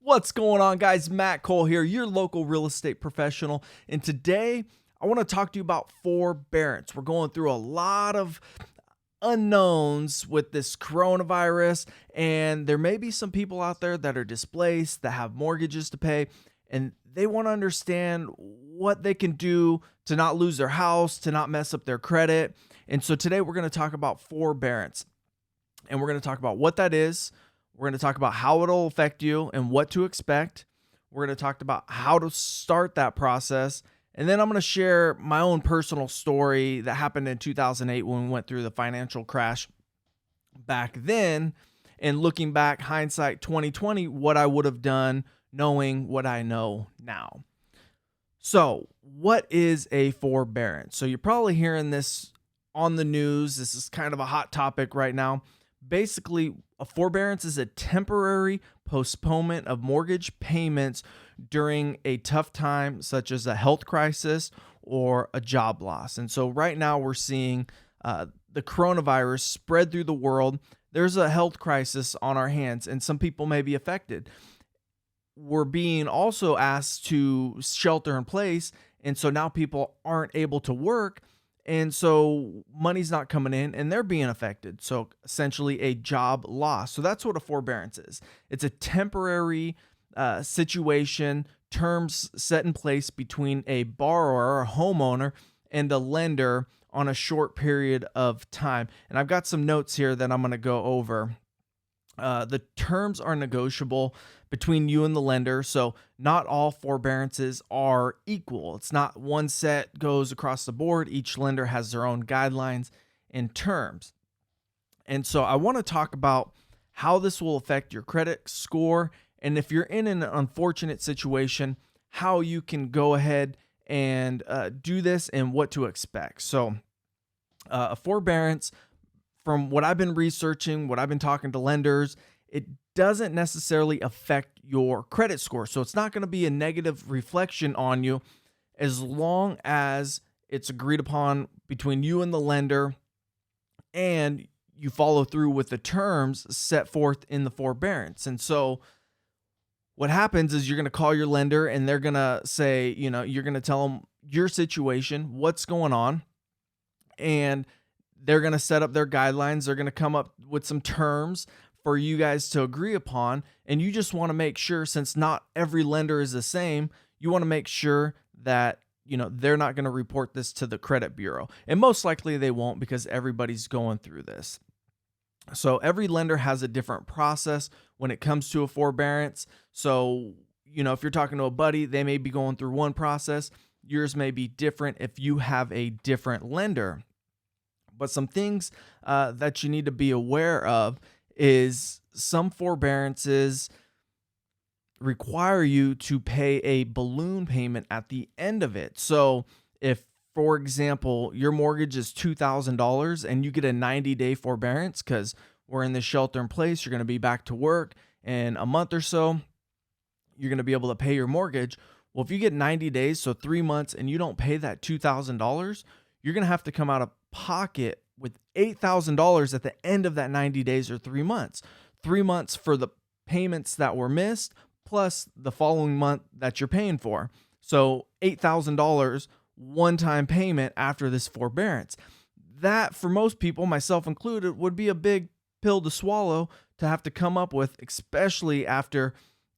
What's going on, guys? Matt Cole here, your local real estate professional. And today I want to talk to you about forbearance. We're going through a lot of unknowns with this coronavirus, and there may be some people out there that are displaced, that have mortgages to pay, and they want to understand what they can do to not lose their house, to not mess up their credit. And so today we're going to talk about forbearance, and we're going to talk about what that is. We're going to talk about how it'll affect you and what to expect. We're going to talk about how to start that process. And then I'm going to share my own personal story that happened in 2008 when we went through the financial crash back then. And looking back, hindsight 2020, what I would have done knowing what I know now. So, what is a forbearance? So, you're probably hearing this on the news. This is kind of a hot topic right now. Basically, a forbearance is a temporary postponement of mortgage payments during a tough time, such as a health crisis or a job loss. And so right now we're seeing the coronavirus spread through the world. There's a health crisis on our hands, and some people may be affected. We're being also asked to shelter in place, and so now people aren't able to work. And so money's not coming in and they're being affected. So essentially a job loss. So that's what a forbearance is. It's a temporary situation, terms set in place between a borrower, a homeowner, and a lender on a short period of time. And I've got some notes here that I'm going to go over. The terms are negotiable between you and the lender. So not all forbearances are equal. It's not one set goes across the board. Each lender has their own guidelines and terms. And so I want to talk about how this will affect your credit score. And if you're in an unfortunate situation, how you can go ahead and do this and what to expect. So a forbearance, from what I've been researching, what I've been talking to lenders, it doesn't necessarily affect your credit score. So it's not going to be a negative reflection on you as long as it's agreed upon between you and the lender and you follow through with the terms set forth in the forbearance. And so what happens is you're going to call your lender and they're going to say, you're going to tell them your situation, what's going on, and they're going to set up their guidelines. They're going to come up with some terms for you guys to agree upon. And you just want to make sure, since not every lender is the same, you want to make sure that, they're not going to report this to the credit bureau. And most likely they won't, because everybody's going through this. So every lender has a different process when it comes to a forbearance. So, if you're talking to a buddy, they may be going through one process. Yours may be different if you have a different lender. But some things that you need to be aware of is some forbearances require you to pay a balloon payment at the end of it. So if, for example, your mortgage is $2,000 and you get a 90-day forbearance because we're in this shelter in place, you're going to be back to work in a month or so, you're going to be able to pay your mortgage. Well, if you get 90 days, so 3 months, and you don't pay that $2,000, you're going to have to come out of pocket with $8,000 at the end of that 90 days or 3 months. 3 months for the payments that were missed, plus the following month that you're paying for. So $8,000 one-time payment after this forbearance. That, for most people, myself included, would be a big pill to swallow to have to come up with, especially after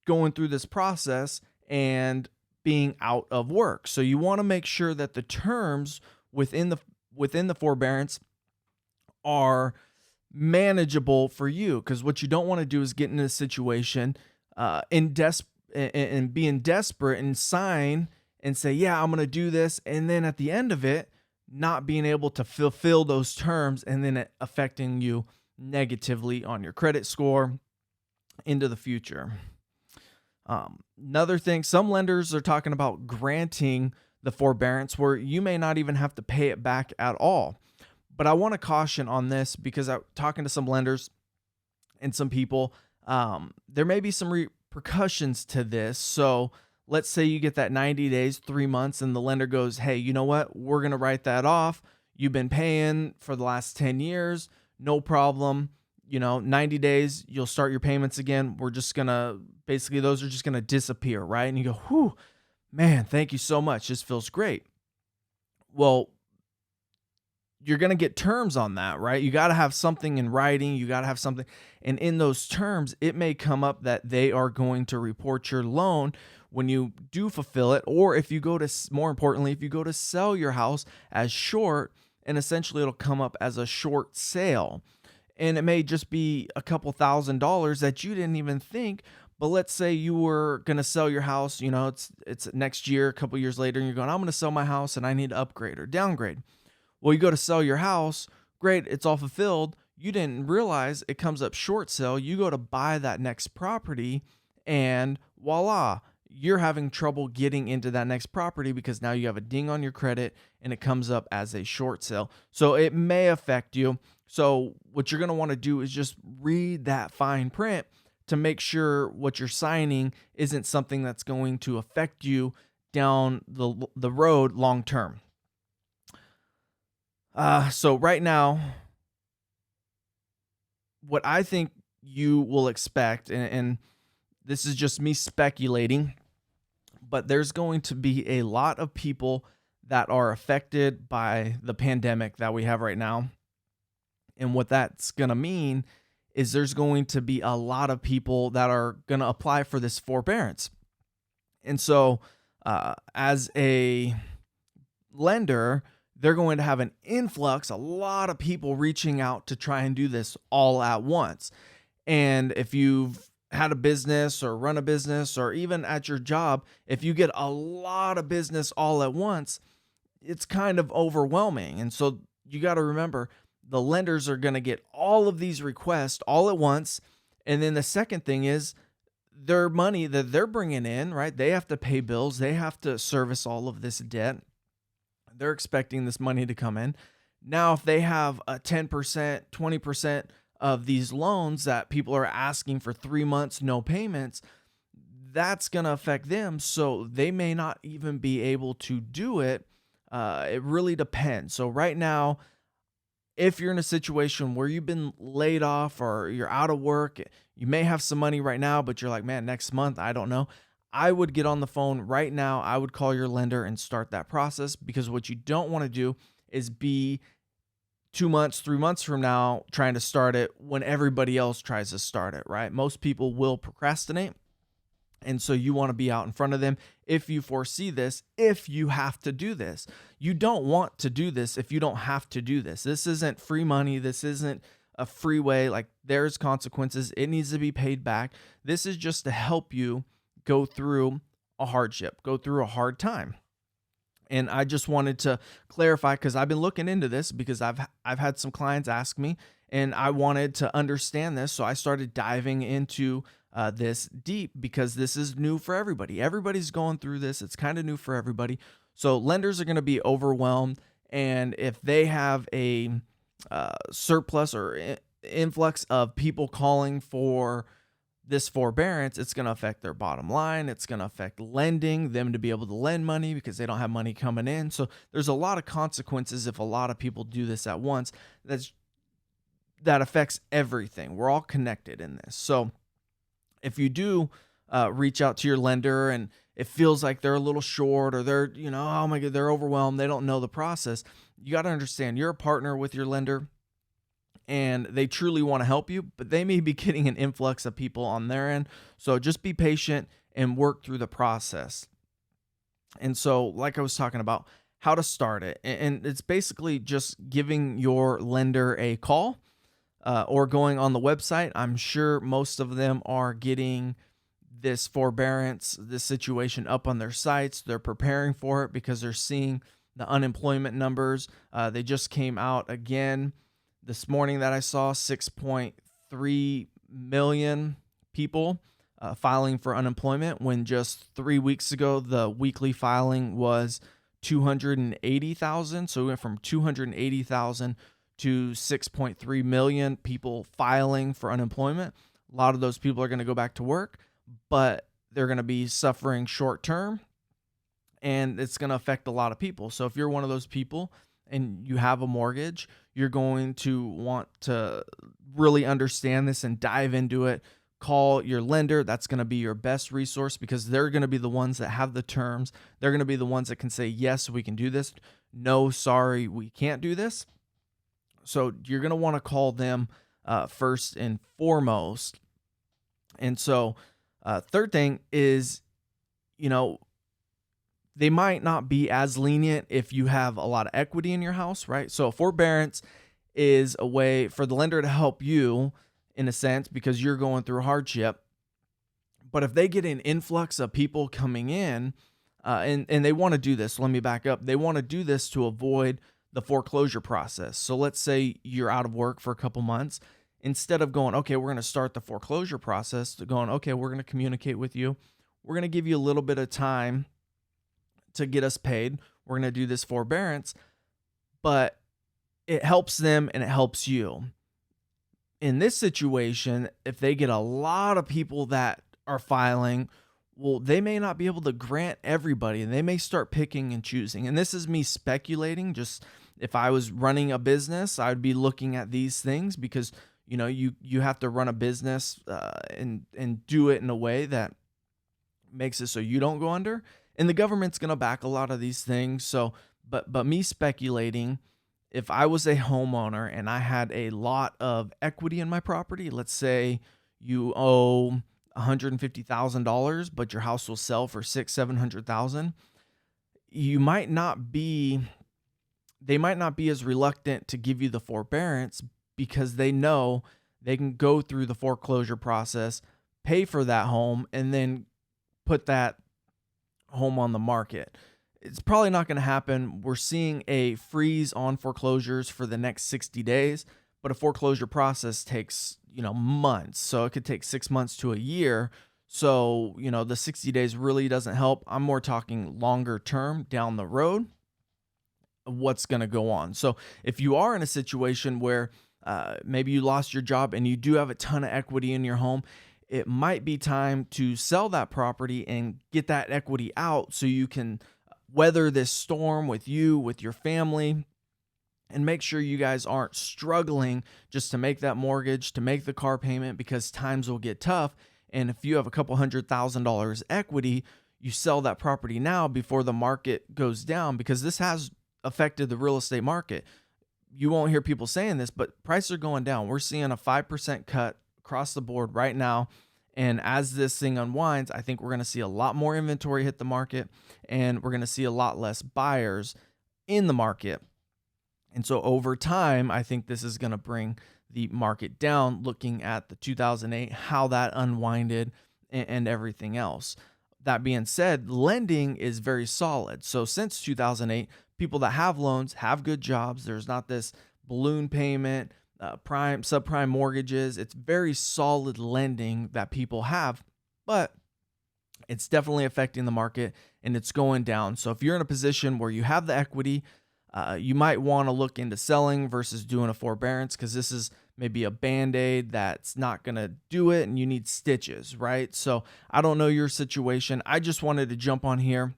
going through this process and being out of work. So you want to make sure that the terms within the forbearance are manageable for you, because what you don't want to do is get in a situation and being desperate and sign and say, yeah, I'm going to do this, and then at the end of it not being able to fulfill those terms, and then it affecting you negatively on your credit score into the future. Another thing, some lenders are talking about granting the forbearance where you may not even have to pay it back at all. But I want to caution on this, because I'm talking to some lenders and some people, there may be some repercussions to this. So let's say you get that 90 days, 3 months, and the lender goes, hey, you know what? We're going to write that off. You've been paying for the last 10 years. No problem. 90 days, you'll start your payments again. We're just going to basically, those are just going to disappear, right? And you go, whew, man, thank you so much. This feels great. Well, you're going to get terms on that, right? You got to have something in writing. You got to have something. And in those terms, it may come up that they are going to report your loan when you do fulfill it. Or if you go to, more importantly, if you go to sell your house as short, and essentially it'll come up as a short sale. And it may just be a couple $1,000s that you didn't even think. But let's say you were going to sell your house, it's next year, a couple years later, and you're going, I'm going to sell my house and I need to upgrade or downgrade. Well, you go to sell your house, great, it's all fulfilled. You didn't realize it comes up short sale. You go to buy that next property, and voila, you're having trouble getting into that next property because now you have a ding on your credit and it comes up as a short sale. So it may affect you. So what you're going to want to do is just read that fine print to make sure what you're signing isn't something that's going to affect you down the road long term. So right now, what I think you will expect, and this is just me speculating, but there's going to be a lot of people that are affected by the pandemic that we have right now. And what that's going to mean is there's going to be a lot of people that are going to apply for this forbearance. And so as a lender, they're going to have an influx, a lot of people reaching out to try and do this all at once. And if you've had a business or run a business or even at your job, if you get a lot of business all at once, it's kind of overwhelming. And so you got to remember, the lenders are going to get all of these requests all at once. And then the second thing is their money that they're bringing in, right? They have to pay bills. They have to service all of this debt. They're expecting this money to come in. Now, if they have a 10%, 20% of these loans that people are asking for 3 months, no payments, that's going to affect them. So they may not even be able to do it. It really depends. So right now, if you're in a situation where you've been laid off or you're out of work, you may have some money right now, but you're like, man, next month, I don't know. I would get on the phone right now. I would call your lender and start that process, because what you don't want to do is be 2 months, 3 months from now trying to start it when everybody else tries to start it, right? Most people will procrastinate. And so you want to be out in front of them if you foresee this, if you have to do this. You don't want to do this if you don't have to do this. This isn't free money. This isn't a free way. Like, there's consequences. It needs to be paid back. This is just to help you go through a hardship, go through a hard time. And I just wanted to clarify, because I've been looking into this, because I've had some clients ask me, and I wanted to understand this. So I started diving into this deep, because this is new for everybody. Everybody's going through this. It's kind of new for everybody. So lenders are going to be overwhelmed. And if they have a surplus or influx of people calling for this forbearance, it's going to affect their bottom line. It's going to affect lending, them to be able to lend money because they don't have money coming in. So there's a lot of consequences if a lot of people do this at once. That affects everything. We're all connected in this. So if you do reach out to your lender and it feels like they're a little short, or they're, oh my God, they're overwhelmed, they don't know the process, you got to understand you're a partner with your lender, and they truly want to help you, but they may be getting an influx of people on their end. So just be patient and work through the process. And so, like I was talking about, how to start it. And it's basically just giving your lender a call or going on the website. I'm sure most of them are getting this forbearance, this situation up on their sites. They're preparing for it because they're seeing the unemployment numbers. They just came out again this morning that I saw 6.3 million people filing for unemployment, when just 3 weeks ago, the weekly filing was 280,000. So we went from 280,000 to 6.3 million people filing for unemployment. A lot of those people are going to go back to work, but they're going to be suffering short term, and it's going to affect a lot of people. So if you're one of those people, and you have a mortgage, you're going to want to really understand this and dive into it. Call your lender. That's going to be your best resource because they're going to be the ones that have the terms. They're going to be the ones that can say, yes, we can do this. No, sorry, we can't do this. So you're going to want to call them first and foremost. And so, third thing is, you know, they might not be as lenient if you have a lot of equity in your house, right? So forbearance is a way for the lender to help you in a sense because you're going through hardship. But if they get an influx of people coming in, and they want to do this, let me back up. They want to do this to avoid the foreclosure process. So let's say you're out of work for a couple months. Instead of going, okay, we're going to start the foreclosure process, to going, okay, we're going to communicate with you. We're going to give you a little bit of time to get us paid. We're going to do this forbearance, but it helps them and it helps you. In this situation, if they get a lot of people that are filing, well, they may not be able to grant everybody and they may start picking and choosing. And this is me speculating. Just if I was running a business, I would be looking at these things because, you know, you have to run a business and do it in a way that makes it so you don't go under. And the government's going to back a lot of these things. So, but me speculating, if I was a homeowner and I had a lot of equity in my property, let's say you owe $150,000, but your house will sell for $700,000, you might not be, they might not be as reluctant to give you the forbearance because they know they can go through the foreclosure process, pay for that home, and then put that home on the market. It's probably not going to happen. We're seeing a freeze on foreclosures for the next 60 days, but a foreclosure process takes, months. So it could take 6 months to a year. So, the 60 days really doesn't help. I'm more talking longer term down the road, what's going to go on. So if you are in a situation where maybe you lost your job and you do have a ton of equity in your home, it might be time to sell that property and get that equity out so you can weather this storm with you, with your family, and make sure you guys aren't struggling just to make that mortgage, to make the car payment, because times will get tough. And if you have a couple $100,000 equity, you sell that property now before the market goes down, because this has affected the real estate market. You won't hear people saying this, but prices are going down. We're seeing a 5% cut across the board right now. And as this thing unwinds, I think we're going to see a lot more inventory hit the market, and we're going to see a lot less buyers in the market. And so over time, I think this is going to bring the market down, looking at the 2008, how that unwinded and everything else. That being said, lending is very solid. So since 2008, people that have loans have good jobs. There's not this balloon payment, prime, subprime mortgages. It's very solid lending that people have, but it's definitely affecting the market and it's going down. So if you're in a position where you have the equity, you might want to look into selling versus doing a forbearance, because this is maybe a Band-Aid that's not going to do it and you need stitches, right? So I don't know your situation. I just wanted to jump on here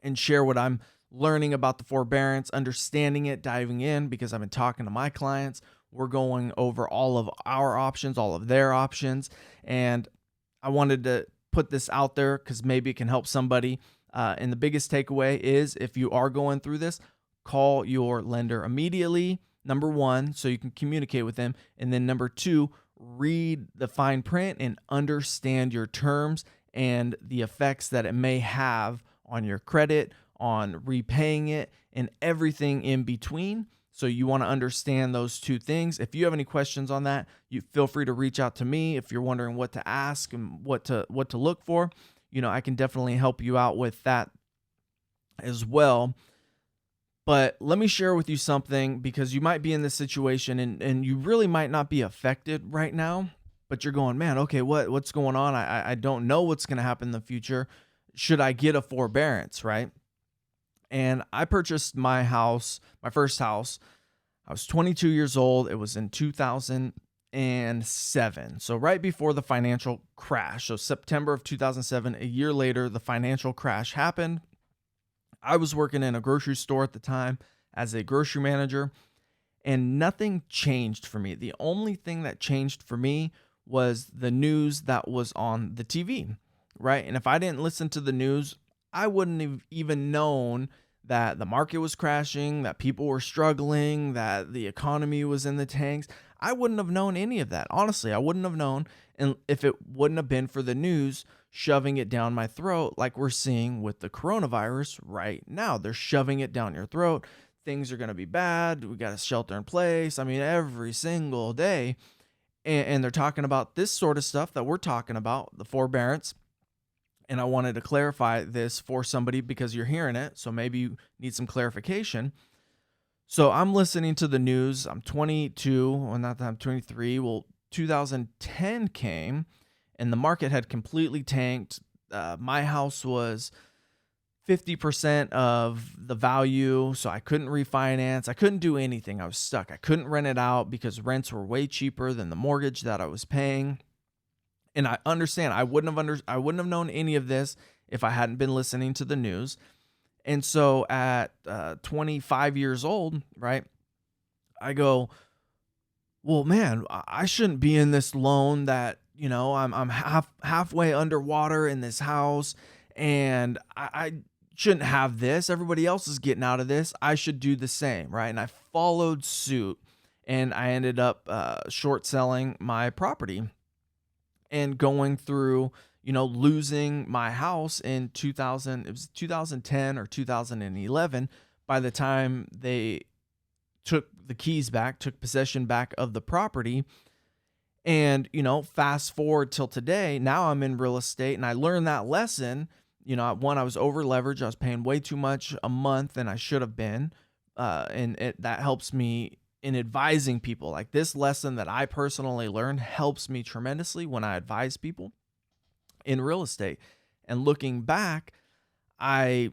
and share what I'm learning about the forbearance, understanding it, diving in, because I've been talking to my clients. We're going over all of our options, all of their options. And I wanted to put this out there because maybe it can help somebody. And the biggest takeaway is, if you are going through this, call your lender immediately, number one, so you can communicate with them. And then number two, read the fine print and understand your terms and the effects that it may have on your credit, on repaying it, and everything in between. So you want to understand those two things. If you have any questions on that, you feel free to reach out to me. If you're wondering what to ask and what to look for, I can definitely help you out with that as well. But let me share with you something, because you might be in this situation and you really might not be affected right now, but you're going, man, okay, what's going on? I don't know what's going to happen in the future. Should I get a forbearance, right? And I purchased my house, my first house. I was 22 years old. It was in 2007. So right before the financial crash. So September of 2007, a year later, the financial crash happened. I was working in a grocery store at the time as a grocery manager, and nothing changed for me. The only thing that changed for me was the news that was on the TV, right? And if I didn't listen to the news, I wouldn't have even known that the market was crashing, that people were struggling, that the economy was in the tanks. I wouldn't have known any of that. Honestly, I wouldn't have known, and if it wouldn't have been for the news shoving it down my throat like we're seeing with the coronavirus right now. They're shoving it down your throat. Things are going to be bad. We got to shelter in place. I mean, every single day. And they're talking about this sort of stuff that we're talking about, the forbearance. And I wanted to clarify this for somebody because you're hearing it. So maybe you need some clarification. So I'm listening to the news. I'm 22. Well, not that I'm 23. Well, 2010 came and the market had completely tanked. My house was 50% of the value, so I couldn't refinance. I couldn't do anything. I was stuck. I couldn't rent it out because rents were way cheaper than the mortgage that I was paying. And I understand I wouldn't have known any of this if I hadn't been listening to the news. And so at 25 years old, right, I go, well, man, I shouldn't be in this loan that, I'm halfway underwater in this house, and I shouldn't have this. Everybody else is getting out of this. I should do the same, right? And I followed suit, and I ended up short selling my property and going through, losing my house in 2000. It was 2010 or 2011. By the time they took the keys back, took possession back of the property. And, fast forward till today, now I'm in real estate and I learned that lesson. One, I was over leveraged. I was paying way too much a month than I should have been. That helps me in advising people. Like, this lesson that I personally learned helps me tremendously when I advise people in real estate. And looking back, I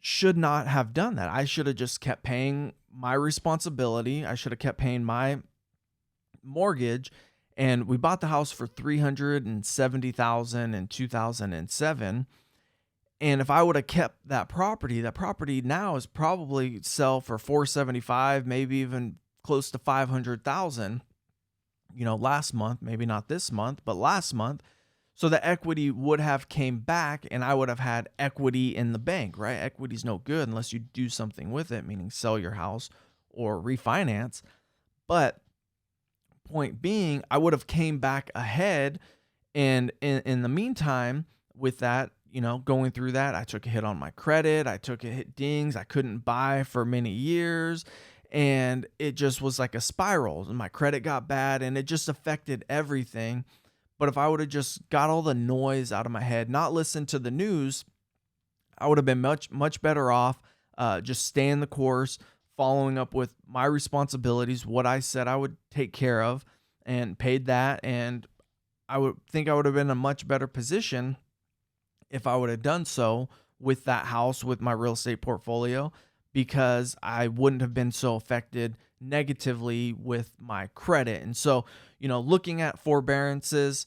should not have done that. I should have just kept paying my responsibility. I should have kept paying my mortgage. And we bought the house for $370,000 in 2007. And if I would have kept that property now is probably sell for 475, maybe even close to 500,000. Last month, maybe not this month, but last month. So the equity would have came back and I would have had equity in the bank, right? Equity's no good unless you do something with it, meaning sell your house or refinance. But point being, I would have came back ahead. And in the meantime, with that, going through that, I took a hit on my credit. I took a hit dings. I couldn't buy for many years. And it just was like a spiral. And my credit got bad and it just affected everything. But if I would have just got all the noise out of my head, not listened to the news, I would have been much, much better off just staying the course, following up with my responsibilities, what I said I would take care of, and paid that. And I would think I would have been in a much better position if I would have done so with that house, with my real estate portfolio, because I wouldn't have been so affected negatively with my credit. And so, looking at forbearances,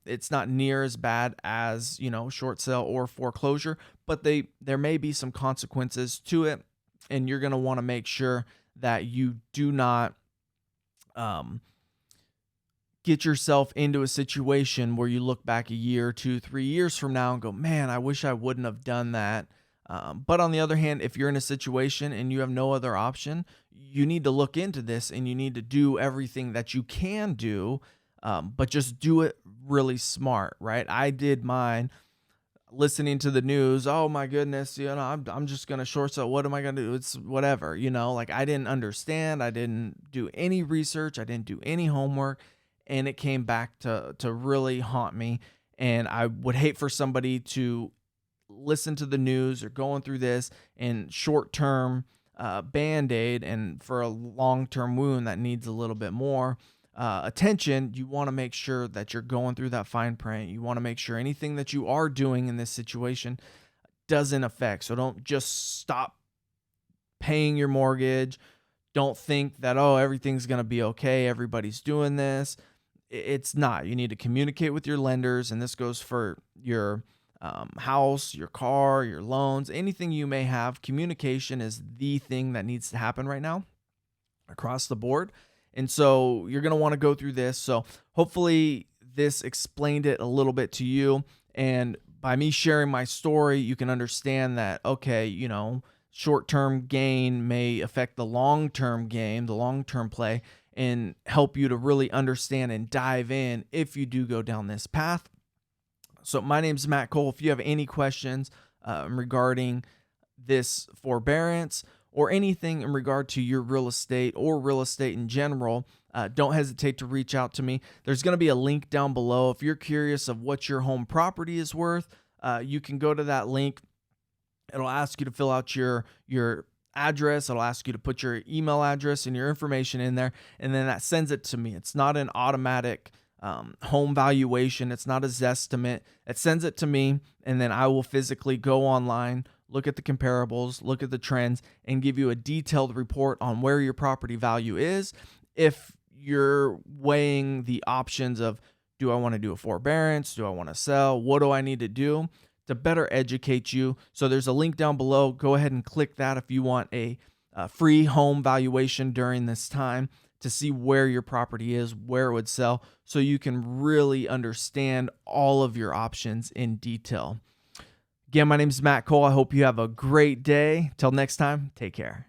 it's not near as bad as, short sale or foreclosure, but there may be some consequences to it. And you're going to want to make sure that you do not get yourself into a situation where you look back a year, 2, 3 years from now and go, man, I wish I wouldn't have done that. But on the other hand, if you're in a situation and you have no other option, you need to look into this and you need to do everything that you can do, but just do it really smart, right? I did mine listening to the news. Oh my goodness, I'm just going to short sell. What am I going to do? It's whatever, like I didn't understand. I didn't do any research. I didn't do any homework. And it came back to really haunt me. And I would hate for somebody to listen to the news or going through this in short-term Band-Aid and for a long-term wound that needs a little bit more attention. You want to make sure that you're going through that fine print. You want to make sure anything that you are doing in this situation doesn't affect. So don't just stop paying your mortgage. Don't think that, oh, everything's going to be okay. Everybody's doing this. It's not. You need to communicate with your lenders, and this goes for your house, your car, your loans, anything you may have. Communication is the thing that needs to happen right now across the board. And so you're going to want to go through this. So hopefully this explained it a little bit to you. And by me sharing my story, you can understand that, okay, short term gain may affect the long term game, the long term play, and help you to really understand and dive in if you do go down this path. So my name is Matt Cole. If you have any questions regarding this forbearance or anything in regard to your real estate or real estate in general, don't hesitate to reach out to me. There's going to be a link down below. If you're curious of what your home property is worth, you can go to that link. It'll ask you to fill out your address. It'll ask you to put your email address and your information in there, and then that sends it to me. It's not an automatic home valuation. It's not a Zestimate. It sends it to me, and then I will physically go online, look at the comparables, look at the trends, and give you a detailed report on where your property value is. If you're weighing the options of, do I want to do a forbearance? Do I want to sell? What do I need to do to better educate you? So there's a link down below. Go ahead and click that if you want a free home valuation during this time to see where your property is, where it would sell, so you can really understand all of your options in detail. Again, my name is Matt Cole. I hope you have a great day. Till next time, take care.